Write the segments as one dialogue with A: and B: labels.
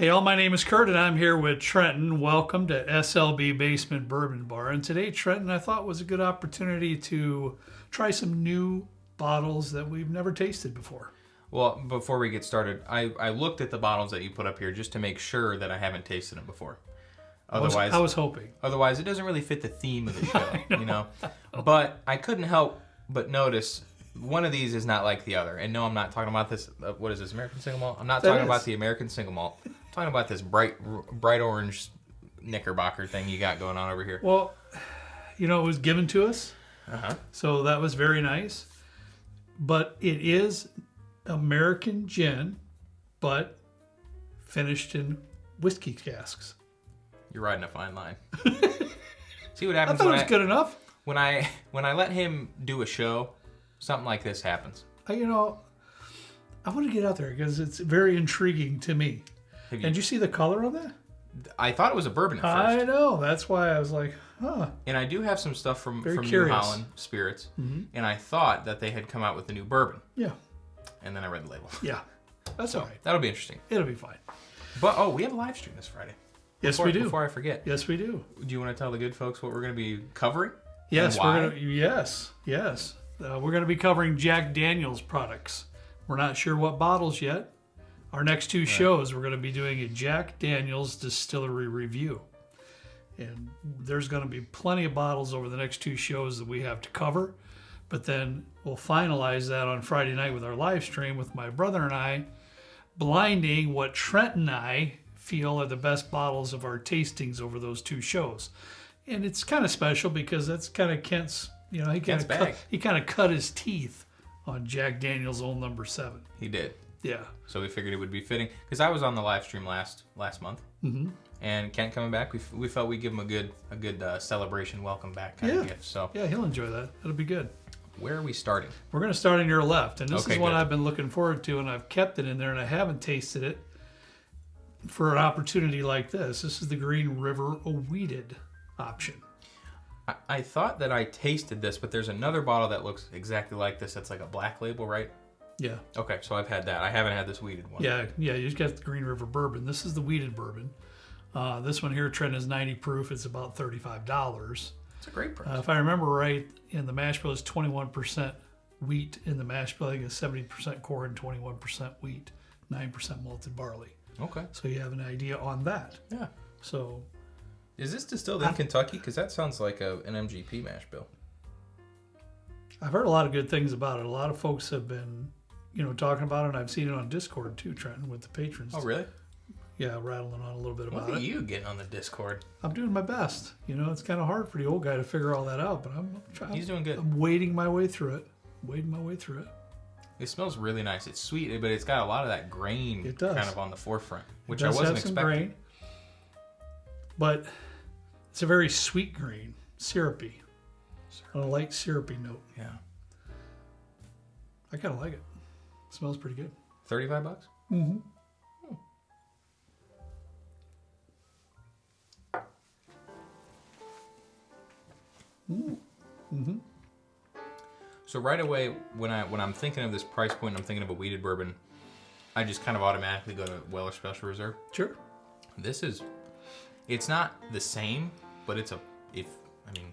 A: Hey all, my name is Kurt and I'm here with Trenton. Welcome to SLB Basement Bourbon Bar. And today, Trenton, I thought was a good opportunity to try some new bottles that we've never tasted before.
B: Well, before we get started, I looked at the bottles that you put up here just to make sure that I haven't tasted them before. Otherwise,
A: I was hoping.
B: Otherwise, it doesn't really fit the theme of the show, you know? But I couldn't help but notice one of these is not like the other. And no, I'm not talking about this, what is this, American Single Malt? I'm not talking about the American Single Malt. I'm talking about this bright orange Knickerbocker thing you got going on over here.
A: Well, you know, it was given to us. So that was very nice. But it is American gin, but finished in whiskey casks.
B: You're riding a fine line. See what
A: I
B: happens
A: thought it was good enough.
B: when I let him do a show, something like this happens.
A: You know, I want to get out there because it's very intriguing to me. Did you see the color of that?
B: I thought it was a bourbon at first.
A: I know. That's why I was like, huh.
B: And I do have some stuff from
A: Curious.
B: New Holland Spirits. Mm-hmm. And I thought that they had come out with the new bourbon.
A: Yeah.
B: And then I read the label.
A: Yeah. That's all right.
B: That'll be interesting.
A: It'll be fine.
B: But, we have a live stream this Friday.
A: Yes, we do.
B: Before I forget.
A: Yes, we do.
B: Do you want to tell the good folks what we're going to be covering?
A: Yes,
B: we're
A: going to. Yes. We're going to be covering Jack Daniel's products. We're not sure what bottles yet. Our next two shows, we're going to be doing a Jack Daniel's distillery review. And there's going to be plenty of bottles over the next two shows that we have to cover. But then we'll finalize that on Friday night with our live stream with my brother and I, blinding what Trent and I feel are the best bottles of our tastings over those two shows. And it's kind of special because that's kind of Kent's, you know, he kind of cut his teeth on Jack Daniel's Old Number 7.
B: He did.
A: Yeah.
B: So we figured it would be fitting because I was on the live stream last month, and Kent coming back, we felt we'd give him a good celebration, welcome back kind of gift. So
A: yeah, he'll enjoy that. It'll be good.
B: Where are we starting?
A: We're going to start on your left, and this is what
B: good.
A: I've been looking forward to, and I've kept it in there, and I haven't tasted it for an opportunity like this. This is the Green River Wheated option.
B: I thought that I tasted this, but there's another bottle that looks exactly like this. That's like a black label, right?
A: Yeah.
B: Okay, so I've had that. I haven't had this wheated one.
A: Yeah, you just got the Green River Bourbon. This is the wheated bourbon. This one here, Trent, is 90 proof. It's about $35.
B: It's a great price.
A: If I remember right, in the mash bill is 21% wheat in the mash bill. I think it's 70% corn, 21% wheat, 9% malted barley.
B: Okay.
A: So you have an idea on that.
B: Yeah.
A: So,
B: is this distilled in Kentucky? Because that sounds like an MGP mash bill.
A: I've heard a lot of good things about it. A lot of folks have been, talking about it. And I've seen it on Discord too, Trenton, with the patrons.
B: Oh, really?
A: Yeah, rattling on a little bit about it.
B: Look at you getting on the Discord.
A: I'm doing my best. It's kind of hard for the old guy to figure all that out, but I'm trying.
B: He's doing good.
A: I'm wading my way through it.
B: It smells really nice. It's sweet, but it's got a lot of that grain kind of on the forefront, which I wasn't expecting. Grain,
A: but it's a very sweet grain, syrupy. On a light syrupy note.
B: Yeah.
A: I kind of like it. It smells pretty good.
B: $35?
A: Mm-hmm. Mm-hmm.
B: So right away, when I'm thinking of this price point, I'm thinking of a wheated bourbon, I just kind of automatically go to Weller Special Reserve.
A: Sure.
B: It's not the same, but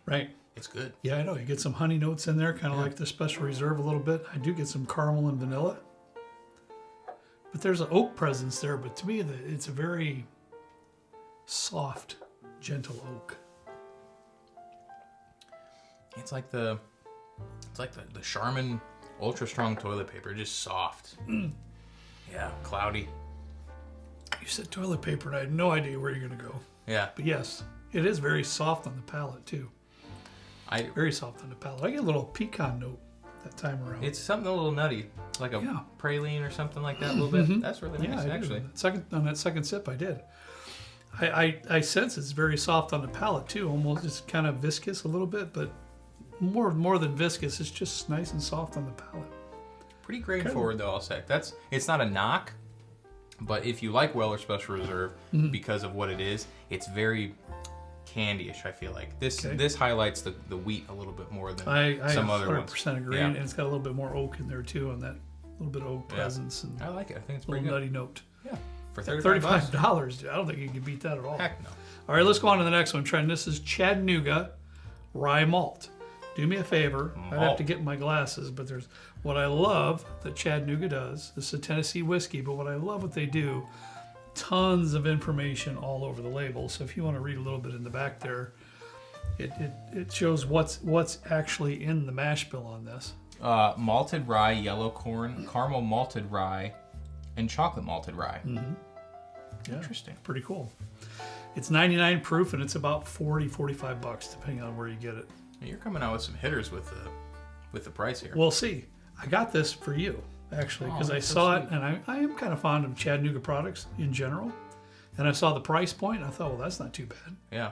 A: right.
B: It's good.
A: Yeah, I know. You get some honey notes in there, kind of like the Special Reserve a little bit. I do get some caramel and vanilla. But there's an oak presence there, but to me, it's a very soft, gentle oak.
B: It's like the Charmin Ultra Strong toilet paper, just soft. Yeah, cloudy.
A: You said toilet paper, and I had no idea where you're going to go.
B: Yeah.
A: But yes, it is very soft on the palate, too. Very soft on the palate. I get a little pecan note that time around.
B: It's something a little nutty, like a praline or something like that a little bit. That's really nice, actually.
A: On that second sip, I did. I sense it's very soft on the palate, too. Almost just kind of viscous a little bit, but more than viscous. It's just nice and soft on the palate.
B: Pretty grain forward, though, I'll say. It's not a knock, but if you like Weller Special Reserve because of what it is, it's very candy-ish, I feel like. This highlights the wheat a little bit more than some other ones.
A: I 100% agree, and it's got a little bit more oak in there, too, and that little bit of oak presence. And
B: I like it. I think it's
A: a
B: pretty
A: little
B: good.
A: nutty note.
B: Yeah. For $35?
A: $35, I don't think you can beat that at all.
B: Heck no.
A: All right, let's go on to the next one, Trent. This is Chattanooga Rye Malt. Do me a favor. I'd have to get my glasses, but there's what I love that Chattanooga does. This is a Tennessee whiskey, but what I love what they do, tons of information all over the label. So if you want to read a little bit in the back there, it shows what's actually in the mash bill on this.
B: Malted rye, yellow corn, caramel malted rye, and chocolate malted rye.
A: Mm-hmm. Yeah,
B: interesting.
A: Pretty cool. It's 99 proof, and it's about $40-$45 depending on where you get it.
B: You're coming out with some hitters with the price here.
A: We'll see. I got this for you, actually, because I saw it, and I am kind of fond of Chattanooga products in general. And I saw the price point, and I thought, well, that's not too bad.
B: Yeah.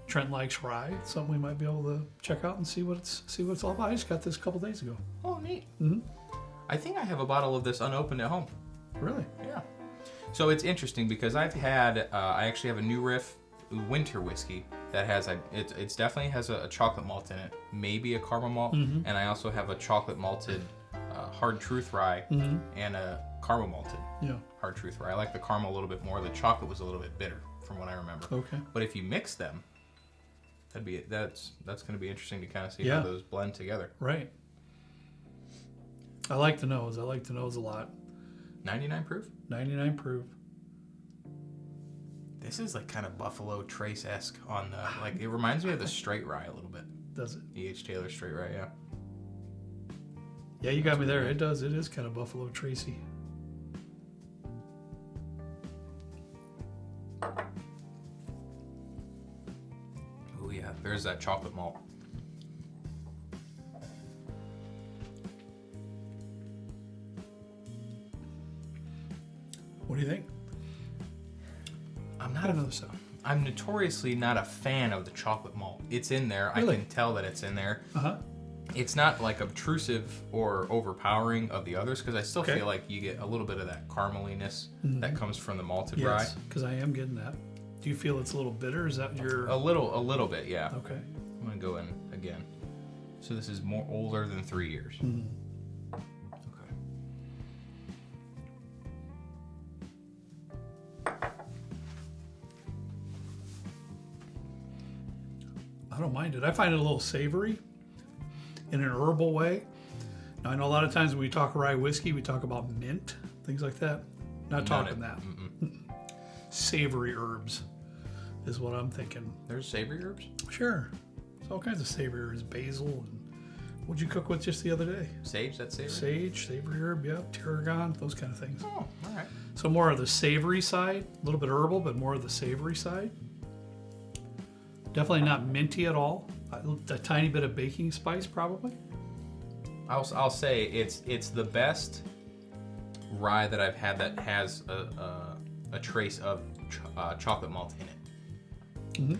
A: Trent likes rye. It's something we might be able to check out and see what it's all about. I just got this a couple days ago.
B: Oh, neat.
A: Mm-hmm.
B: I think I have a bottle of this unopened at home.
A: Really?
B: Yeah. So it's interesting because I actually have a New Riff winter whiskey that has it's definitely has a chocolate malt in it, maybe a caramel malt, and I also have a chocolate malted hard truth rye and a caramel malted hard truth rye. I like the caramel a little bit more. The chocolate was a little bit bitter from what I remember.
A: Okay.
B: But if you mix them, that's going to be interesting to kind of see how those blend together.
A: Right. I like the nose. I like the nose a lot.
B: 99 proof?
A: 99 proof.
B: This is like kind of Buffalo Trace-esque on the, it reminds me of the straight rye a little bit.
A: Does it?
B: E.H. Taylor straight rye, yeah.
A: Yeah, you got me there. It does. It is kind of Buffalo Tracy.
B: Oh yeah, there's that chocolate malt.
A: What do you think?
B: I'm notoriously not a fan of the chocolate malt. It's in there.
A: Really?
B: I can tell that it's in there.
A: Uh-huh.
B: It's not like obtrusive or overpowering of the others because I still feel like you get a little bit of that carameliness that comes from the malted rye.
A: Yes, because I am getting that. Do you feel it's a little bitter? Is that your...
B: A little bit, yeah.
A: Okay.
B: I'm going to go in again. So this is more older than 3 years.
A: Mm-hmm. I don't mind it. I find it a little savory in an herbal way. Now, I know a lot of times when we talk rye whiskey, we talk about mint, things like that. Not talking that. Savory herbs is what I'm thinking.
B: There's savory herbs?
A: Sure. There's all kinds of savory herbs. Basil and what'd you cook with just the other day?
B: Sage, that's savory?
A: Sage, savory herb, yeah. Tarragon, those kind of things.
B: Oh, all right.
A: So more of the savory side, a little bit herbal, but more of the savory side. Definitely not minty at all. A tiny bit of baking spice, probably.
B: I'll say it's the best rye that I've had that has a trace of chocolate malt in it. Mm-hmm.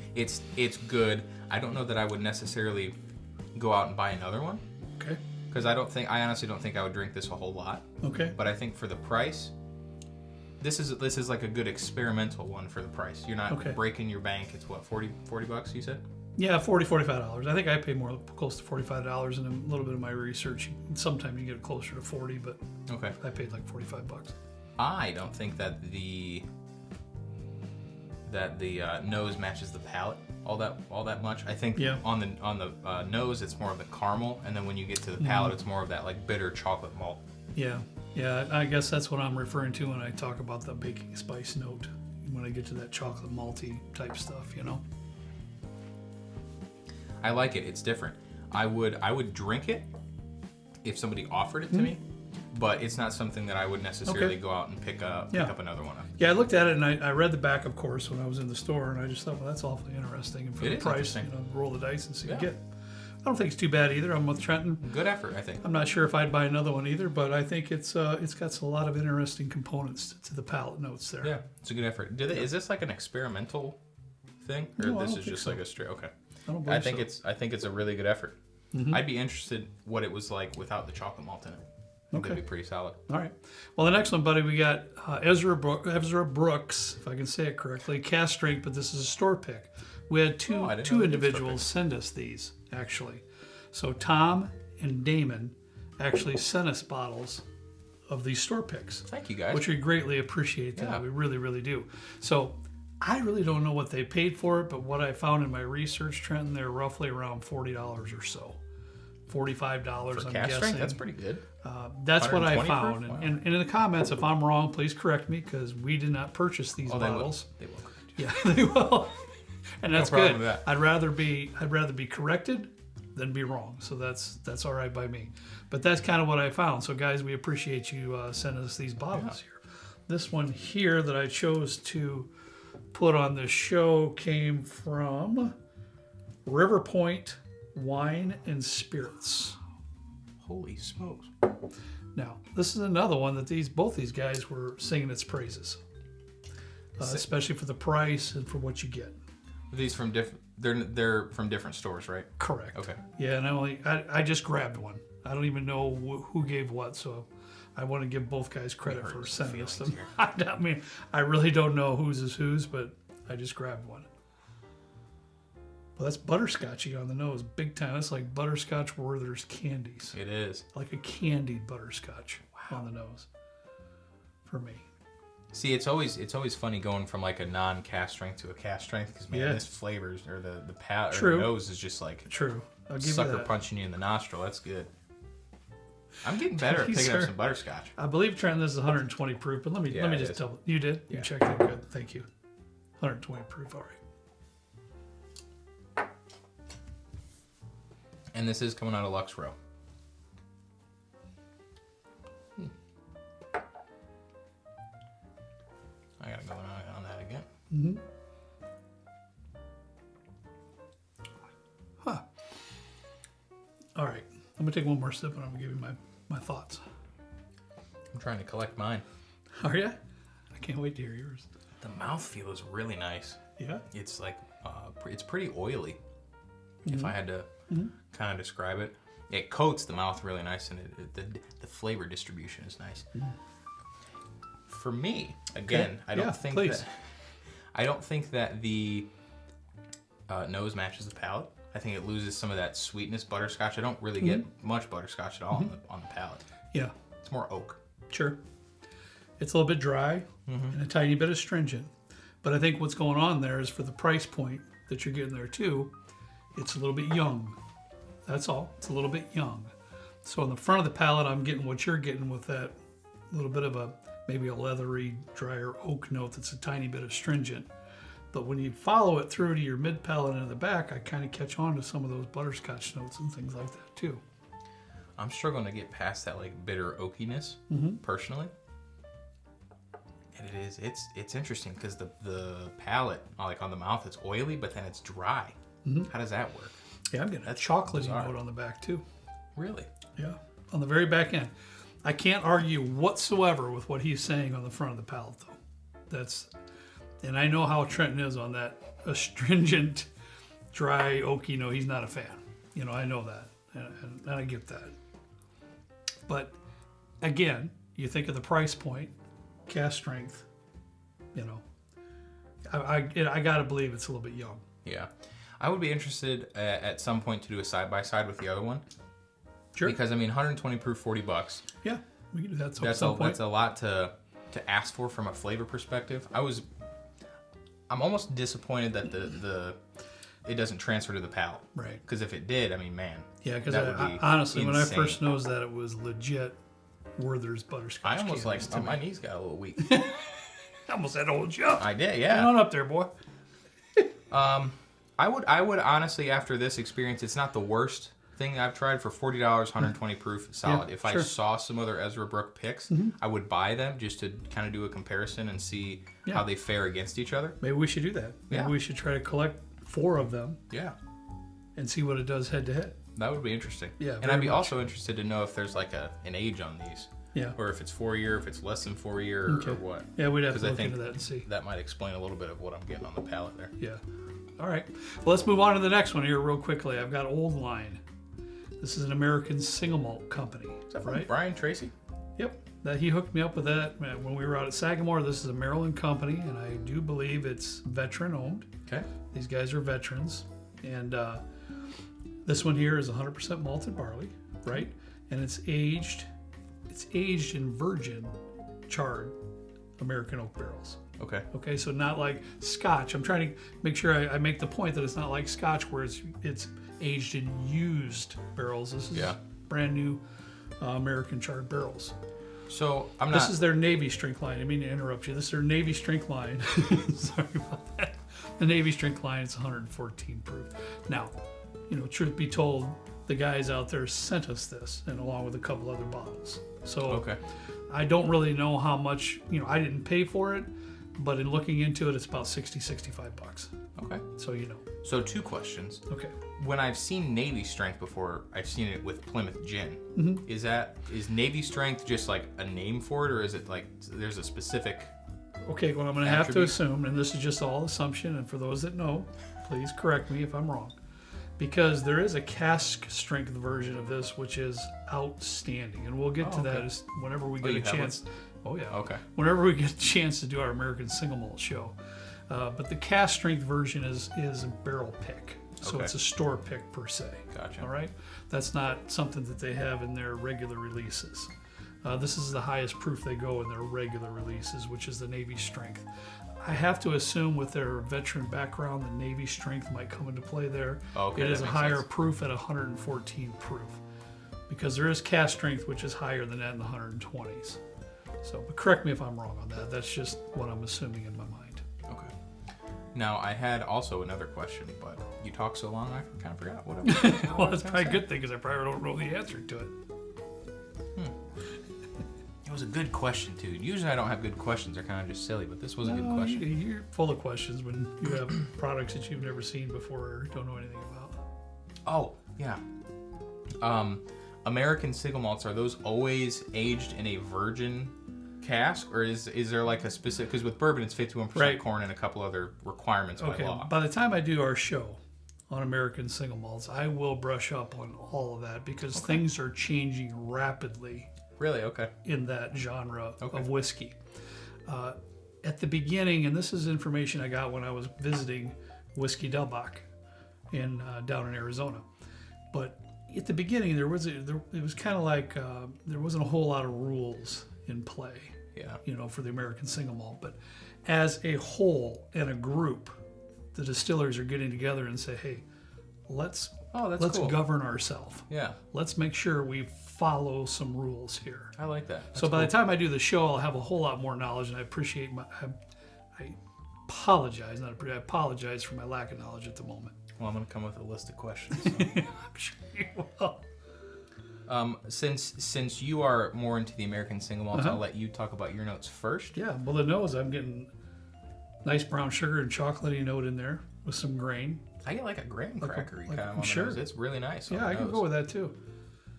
B: It's good. I don't know that I would necessarily go out and buy another one.
A: Okay.
B: Because I honestly don't think I would drink this a whole lot.
A: Okay.
B: But I think for the price, this is like a good experimental one for the price. You're not breaking your bank. It's what, $40 you said?
A: Yeah, $45. I think I pay more, close to $45 in a little bit of my research. Sometimes you get it closer to 40, but I paid like $45.
B: I don't think that the nose matches the palate all that much. I think on the nose it's more of the caramel, and then when you get to the palate, it's more of that like bitter chocolate malt.
A: Yeah, I guess that's what I'm referring to when I talk about the baking spice note. When I get to that chocolate malty type stuff, you know.
B: I like it. It's different. I would drink it if somebody offered it to me, but it's not something that I would necessarily go out and pick up another one of.
A: Yeah, I looked at it and I read the back, of course, when I was in the store, and I just thought, well, that's awfully interesting. And for the price, roll the dice and see what you get. I don't think it's too bad either. I'm with Trenton.
B: Good effort, I think.
A: I'm not sure if I'd buy another one either, but I think it's got a lot of interesting components to the palate notes there.
B: Yeah, it's a good effort. Is this like an experimental thing, or this is just like a straight? Okay. I think it's a really good effort. Mm-hmm. I'd be interested what it was like without the chocolate malt in it. That'd be pretty solid.
A: All right. Well, the next one, buddy, we got Ezra Brooks, if I can say it correctly, cast strength, but this is a store pick. We had two individuals send us these, actually. So Tom and Damon actually sent us bottles of these store picks.
B: Thank you, guys.
A: Which we greatly appreciate that.
B: Yeah.
A: We really, really do. So I really don't know what they paid for it, but what I found in my research, Trenton, they're roughly around $40 or so. $45,
B: For
A: I'm
B: cast
A: guessing.
B: strength, that's pretty good.
A: That's what I
B: 120
A: found.
B: proof? Wow.
A: And in the comments, if I'm wrong, please correct me, because we did not purchase these bottles.
B: They will correct you.
A: Yeah, they will. And that's
B: problem
A: good.
B: with that.
A: I'd rather be corrected than be wrong. So that's all right by me. But that's kind of what I found. So guys, we appreciate you sending us these bottles here. This one here that I chose to put on the show came from River Point Wine and Spirits.
B: Holy smokes.
A: Now, this is another one that both these guys were singing its praises, especially for the price and for what you get.
B: Are these from they're from different stores, right?
A: Correct.
B: Okay.
A: Yeah, and I just grabbed one. I don't even know who gave what, so I want to give both guys credit for sending us them. I mean, I really don't know whose is whose, but I just grabbed one. Well, that's butterscotchy on the nose, big time. That's like butterscotch Werther's candies.
B: It is.
A: Like a candied butterscotch on the nose for me.
B: See, it's always funny going from like a non-cast strength to a cast strength because this flavors or the palate or the nose is just like
A: true. I'll give
B: sucker
A: you that.
B: punching you in the nostril. That's good. I'm getting better at picking up some butterscotch.
A: I believe, Trent, this is 120 proof, but let me just double. You did? You checked it. Good. Thank you. 120 proof. All right.
B: And this is coming out of Lux Row. I gotta go on that again.
A: Mm-hmm. Huh. All right. I'm going to take one more sip and I'm going to give you my thoughts.
B: I'm trying to collect mine.
A: Are you? I can't wait to hear yours.
B: The mouthfeel is really nice.
A: Yeah?
B: It's like, it's pretty oily. If I had to kind of describe it. It coats the mouth really nice and the flavor distribution is nice. For me, again, I don't think that the nose matches the palate. I think it loses some of that sweetness butterscotch. I don't really get much butterscotch at all on the palate.
A: Yeah.
B: It's more oak.
A: Sure. It's a little bit dry and a tiny bit astringent. But I think what's going on there is for the price point that you're getting there too, it's a little bit young. That's all. It's a little bit young. So on the front of the palate, I'm getting what you're getting with that little bit of maybe a leathery, drier oak note that's a tiny bit astringent. But when you follow it through to your mid palate and the back, I kind of catch on to some of those butterscotch notes and things like that too.
B: I'm struggling to get past that like bitter oakiness personally. And it's interesting because the palate, like on the mouth, it's oily, but then it's dry. How does that work?
A: Yeah, I'm getting a chocolatey note on the back too.
B: Really?
A: Yeah, on the very back end. I can't argue whatsoever with what he's saying on the front of the palate though. And I know how Trenton is on that astringent, dry, oaky. No, he's not a fan. I know that, and I get that. But again, you think of the price point, cast strength. I gotta believe it's a little bit young.
B: Yeah, I would be interested at some point to do a side by side with the other one.
A: Sure.
B: Because 120 proof, $40.
A: Yeah, we can do that.
B: That's a lot to ask for from a flavor perspective. I'm almost disappointed that it doesn't transfer to the palate.
A: Right.
B: Because if it did, man.
A: Yeah, because
B: be
A: honestly,
B: insane.
A: when I first noticed that, it was legit Werther's butterscotch.
B: I almost my knees got a little weak.
A: I almost had to hold you up.
B: I did, yeah.
A: Hang on up there, boy.
B: I would honestly, after this experience, it's not the worst thing I've tried for $40, 120 proof, solid.
A: Yeah,
B: if I saw some other Ezra Brooks picks, I would buy them just to kind of do a comparison and see how they fare against each other.
A: Maybe we should do that. Maybe we should try to collect 4 of them.
B: Yeah.
A: And see what it does head to head.
B: That would be interesting.
A: Yeah.
B: And I'd be also interested to know if there's like an age on these.
A: Yeah.
B: Or if it's 4-year, if it's less than 4-year, or what.
A: Yeah, we'd have to look into that and see.
B: That might explain a little bit of what I'm getting on the palate there.
A: Yeah. All right. Well, let's move on to the next one here real quickly. I've got Old Line. This is an American single malt company.
B: Is that from Brian Tracy?
A: Yep. He hooked me up with that when we were out at Sagamore. This is a Maryland company, and I do believe it's veteran owned.
B: Okay.
A: These guys are veterans. And this one here is 100% malted barley, right? And it's aged it's aged in virgin charred American oak barrels.
B: Okay.
A: Okay, so not like Scotch. I'm trying to make sure I make the point that it's not like Scotch where it's aged in used barrels. This is brand new American charred barrels.
B: So
A: This is their Navy strength line. I mean to interrupt you. This is their Navy strength line. Sorry about that. The Navy strength line is 114 proof. Now, truth be told, the guys out there sent us this, and along with a couple other bottles. So I don't really know how much. I didn't pay for it, but in looking into it, it's about $60-65.
B: Okay.
A: So
B: So 2 questions.
A: Okay.
B: When I've seen Navy strength before, I've seen it with Plymouth Gin.
A: Mm-hmm.
B: Is Navy strength just like a name for it, or is it like there's a specific?
A: Okay, well, I'm going to have to assume, and this is just all assumption, and for those that know, please correct me if I'm wrong, because there is a cask strength version of this, which is outstanding, and we'll get to that as whenever we get a chance. Oh yeah.
B: Okay.
A: Whenever we get a chance to do our American Single Malt show, but the cask strength version is a barrel pick, so it's a store pick per se.
B: Gotcha.
A: All right, that's not something that they have in their regular releases. This is the highest proof they go in their regular releases, which is the Navy strength. I have to assume with their veteran background, the Navy strength might come into play there.
B: Okay,
A: it is a higher proof at 114 proof, because there is cask strength, which is higher than that in the 120s. So, but correct me if I'm wrong on that. That's just what I'm assuming in my mind.
B: Okay. Now, I had also another question, but you talked so long, I kind of forgot what
A: Well, that's probably a good thing, because I probably don't know the answer to it.
B: It was a good question, too. Usually I don't have good questions. They're kind of just silly, but this was a good question.
A: You're full of questions when you have products that you've never seen before or don't know anything about.
B: Oh, yeah. American single malts, are those always aged in a virgin cask, or is there like a specific, because with bourbon it's 51% corn and a couple other requirements by law.
A: By the time I do our show on American single malts, I will brush up on all of that, because things are changing rapidly.
B: Really? Okay.
A: In that genre of whiskey. At the beginning, and this is information I got when I was visiting Whiskey Del Bach down in Arizona, but at the beginning it was kind of like there wasn't a whole lot of rules in play. Yeah. For the American single malt, but as a whole and a group, the distillers are getting together and say, hey, let's
B: cool.
A: govern ourselves.
B: Yeah.
A: Let's make sure we follow some rules here.
B: I like that.
A: That's by the time I do the show, I'll have a whole lot more knowledge, and I appreciate I apologize for my lack of knowledge at the moment.
B: Well, I'm going to come with a list of questions. So.
A: I'm sure you will.
B: Since you are more into the American single malts, I'll let you talk about your notes first.
A: Yeah, well, the nose, I'm getting nice brown sugar and chocolatey note in there with some grain.
B: I get like a graham crackery kind of on the nose. It's really nice.
A: Yeah, I can go with that too.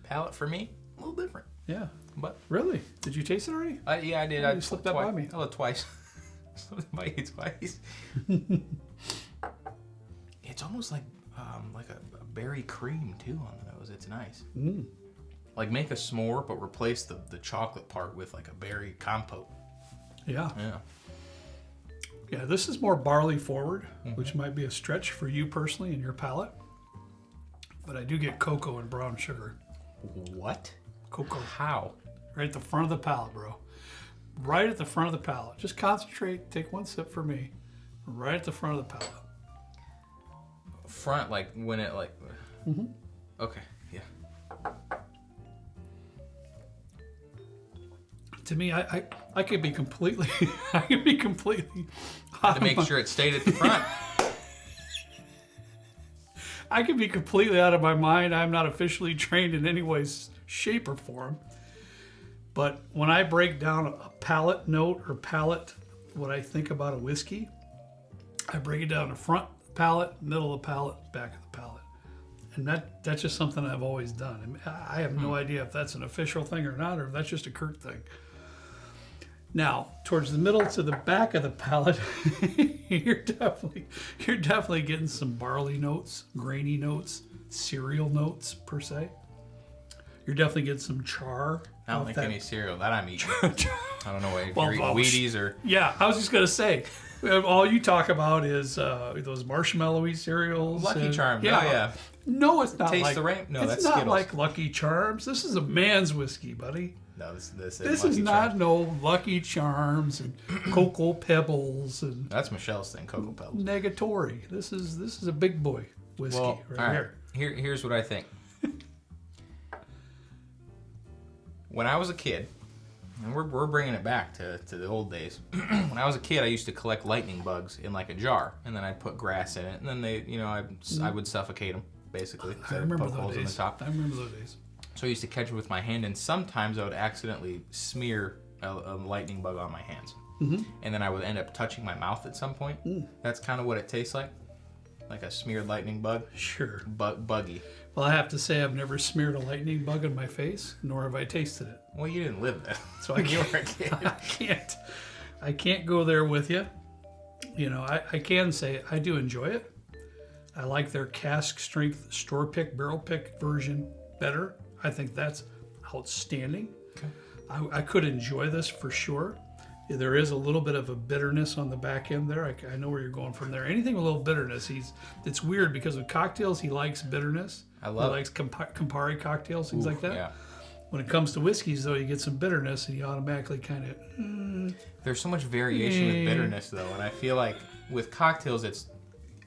B: Palate for me, a little different.
A: Yeah.
B: But
A: really? Did you taste it already?
B: Yeah, I did.
A: I slipped up by me.
B: Oh, twice. Slipped by you twice. It's almost like a berry cream too on the nose. It's nice. Like make a s'more, but replace the chocolate part with like a berry compote.
A: Yeah.
B: Yeah.
A: Yeah, this is more barley forward, which might be a stretch for you personally in your palate. But I do get cocoa and brown sugar.
B: What?
A: Cocoa.
B: How?
A: Right at the front of the palate, bro. Right at the front of the palate. Just concentrate. Take one sip for me. Right at the front of the palate.
B: Front, like when it like... Okay, yeah.
A: To me, I could be completely... I could be completely...
B: Had to make sure it stayed at the front.
A: I could be completely out of my mind. I'm not officially trained in any way, shape, or form. But when I break down a palate note or palate, what I think about a whiskey, I break it down to front palate, middle of the palate, back of the palate. And that's just something I've always done. I have no idea if that's an official thing or not, or if that's just a Kurt thing. Now, towards the middle to the back of the palate, you're definitely getting some barley notes, grainy notes, cereal notes per se. You're definitely getting some char.
B: I don't think any cereal that I'm eating. I don't know if you're eating Wheaties or...
A: Yeah, I was just going to say, all you talk about is those marshmallowy cereals.
B: Lucky Charms. Yeah. Oh, yeah.
A: No, it's not
B: Taste
A: like...
B: the rain? No,
A: it's
B: that's
A: not
B: Skittles.
A: like Lucky Charms. This is a man's whiskey, buddy.
B: No, this
A: is not no Lucky Charms and Cocoa Pebbles and.
B: That's Michelle's thing, Cocoa Pebbles.
A: Negatory. This is a big boy whiskey right here.
B: Here's what I think. When I was a kid, and we're bringing it back to the old days. When I was a kid, I used to collect lightning bugs in like a jar, and then I'd put grass in it, and then I would suffocate them basically.
A: I remember those days. I remember those days.
B: So I used to catch it with my hand, and sometimes I would accidentally smear a lightning bug on my hands, and then I would end up touching my mouth at some point. That's kind of what it tastes like a smeared lightning bug.
A: Sure.
B: Buggy.
A: Well, I have to say I've never smeared a lightning bug in my face, nor have I tasted it.
B: Well, you didn't live there,
A: so I can't go there with you. You know, I can say I do enjoy it. I like their cask strength store pick, barrel pick version better. I think that's outstanding. Okay. I could enjoy this for sure. There is a little bit of a bitterness on the back end there. I know where you're going from there. Anything with a little bitterness, it's weird because with cocktails he likes bitterness. He likes Campari cocktails, things like that.
B: Yeah.
A: When it comes to whiskeys, though, you get some bitterness and you automatically kind of.
B: There's so much variation with bitterness, though, and I feel like with cocktails it's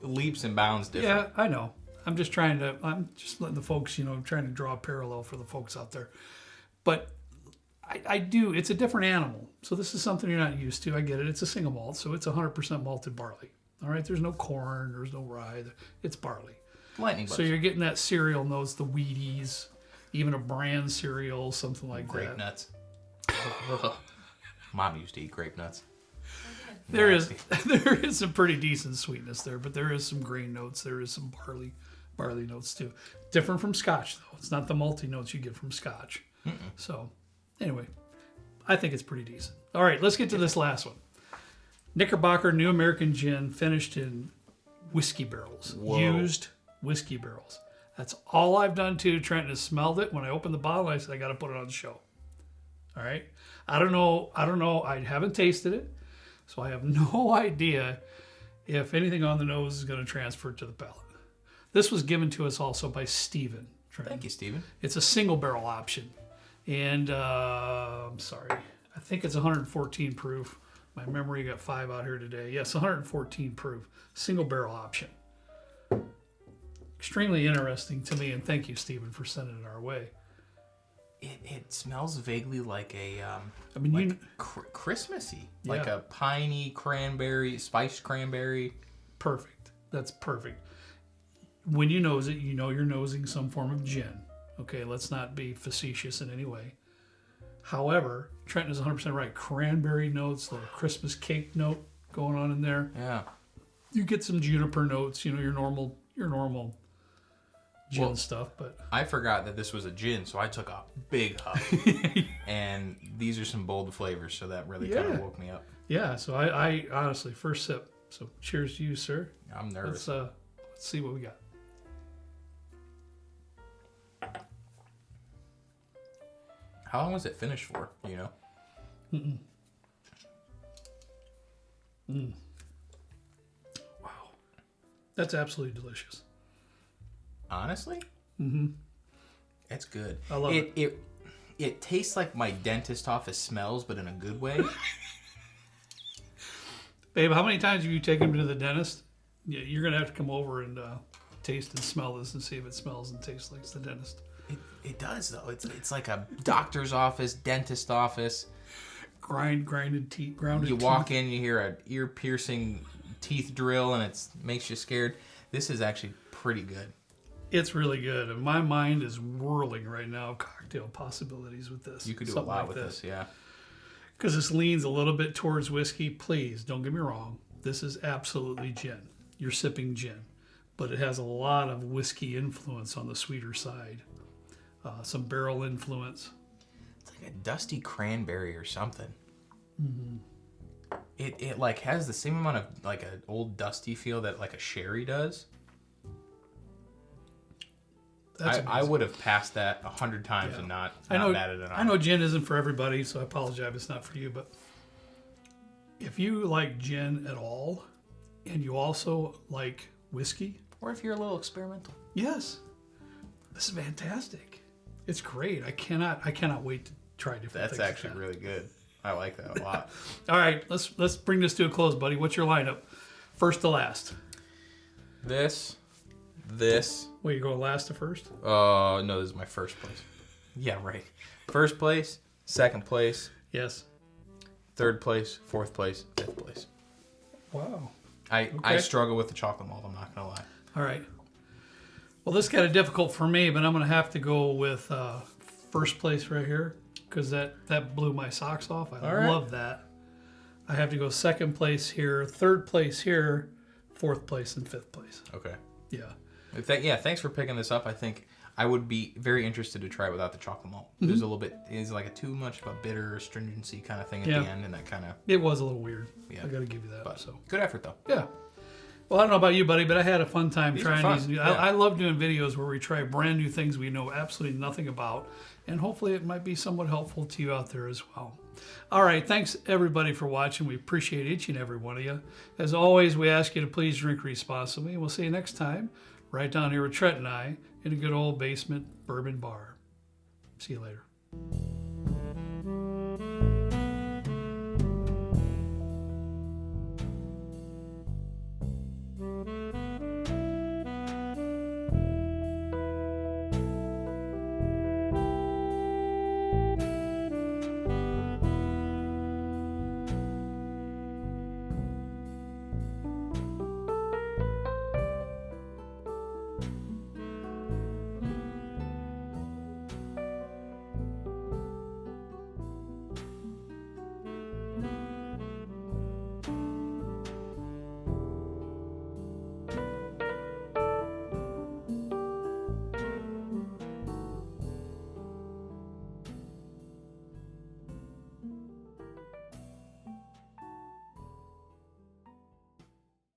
B: leaps and bounds different.
A: Yeah, I know. I'm just letting the folks, trying to draw a parallel for the folks out there. But I do. It's a different animal. So this is something you're not used to. I get it. It's a single malt, so it's 100% malted barley. All right. There's no corn. There's no rye. It's barley.
B: Lightning bugs.
A: So you're getting that cereal notes, the Wheaties, even a bran cereal, something like
B: grape
A: that.
B: Nuts. Mom used to eat grape nuts.
A: There is some pretty decent sweetness there, but there is some grain notes. There is some barley notes too. Different from Scotch though. It's not the malty notes you get from Scotch. So. Anyway, I think it's pretty decent. All right, let's get to this last one. Knickerbocker New American Gin finished in whiskey barrels.
B: Whoa.
A: Used whiskey barrels. That's all I've done too. Trenton has smelled it. When I opened the bottle, I said, I got to put it on the show. All right? I don't know. I haven't tasted it, so I have no idea if anything on the nose is going to transfer to the palate. This was given to us also by Stephen. Trenton.
B: Thank you, Stephen.
A: It's a single barrel option. And I'm sorry, I think it's 114 proof. My memory got 5 out here today. Yes, 114 proof, single barrel option. Extremely interesting to me, and thank you, Stephen, for sending it our way.
B: It smells vaguely like a Christmassy,
A: yeah.
B: Like a piney cranberry, spiced cranberry.
A: Perfect. That's perfect. When you nose it, you know you're nosing some form of gin. Okay, let's not be facetious in any way. However, Trenton is 100% right. Cranberry notes, little Christmas cake note going on in there.
B: Yeah.
A: You get some juniper notes, your normal gin stuff. But
B: I forgot that this was a gin, so I took a big hug. And these are some bold flavors, so that really kind of woke me up.
A: Yeah, so I honestly, first sip. So cheers to you, sir.
B: I'm nervous.
A: Let's see what we got.
B: How long was it finished for?
A: Wow. That's absolutely delicious.
B: Honestly? It's good.
A: I love it.
B: It tastes like my dentist office smells, but in a good way.
A: Babe, how many times have you taken me to the dentist? Yeah, you're going to have to come over and taste and smell this and see if it smells and tastes like the dentist.
B: It does, though. It's like a doctor's office, dentist office.
A: Grounded teeth.
B: You walk in, you hear an ear-piercing teeth drill, and it makes you scared. This is actually pretty good.
A: It's really good. And my mind is whirling right now of cocktail possibilities with this.
B: You could do a lot with this, yeah.
A: Because this leans a little bit towards whiskey. Please, don't get me wrong. This is absolutely gin. You're sipping gin. But it has a lot of whiskey influence on the sweeter side. Some barrel influence.
B: It's like a dusty cranberry or something. It like has the same amount of like an old dusty feel that like a sherry does. I would have passed that 100 times and not batted it on.
A: I know gin isn't for everybody, so I apologize. It's not for you, but if you like gin at all, and you also like whiskey,
B: or if you're a little experimental,
A: yes, this is fantastic. It's great. I cannot wait try different
B: That's
A: things.
B: actually really good. I like that a lot.
A: All right, let's bring this to a close, buddy. What's your lineup? First to last.
B: This.
A: Wait, you going last to first?
B: No, this is my first place. Yeah, right. First place, second place,
A: Yes.
B: third place, fourth place, fifth place.
A: Wow.
B: I struggle with the chocolate malt, I'm not going to lie.
A: All right. Well, this is kind of difficult for me, but I'm going to have to go with first place right here because that blew my socks off. I love that. I have to go second place here, third place here, fourth place, and fifth place.
B: Okay.
A: Yeah.
B: Thanks for picking this up. I think I would be very interested to try it without the chocolate malt. There's a little bit, is like a too much of a bitter astringency kind of thing at the end, and that kind of...
A: It was a little weird.
B: Yeah.
A: I got to give you that.
B: But
A: so
B: good effort, though.
A: Yeah. Well, I don't know about you, buddy, but I had a fun time trying these.
B: Yeah.
A: I love doing videos where we try brand new things we know absolutely nothing about, and hopefully it might be somewhat helpful to you out there as well. All right, thanks everybody for watching. We appreciate each and every one of you. As always, we ask you to please drink responsibly, and we'll see you next time right down here with Trent and I in a good old basement bourbon bar. See you later.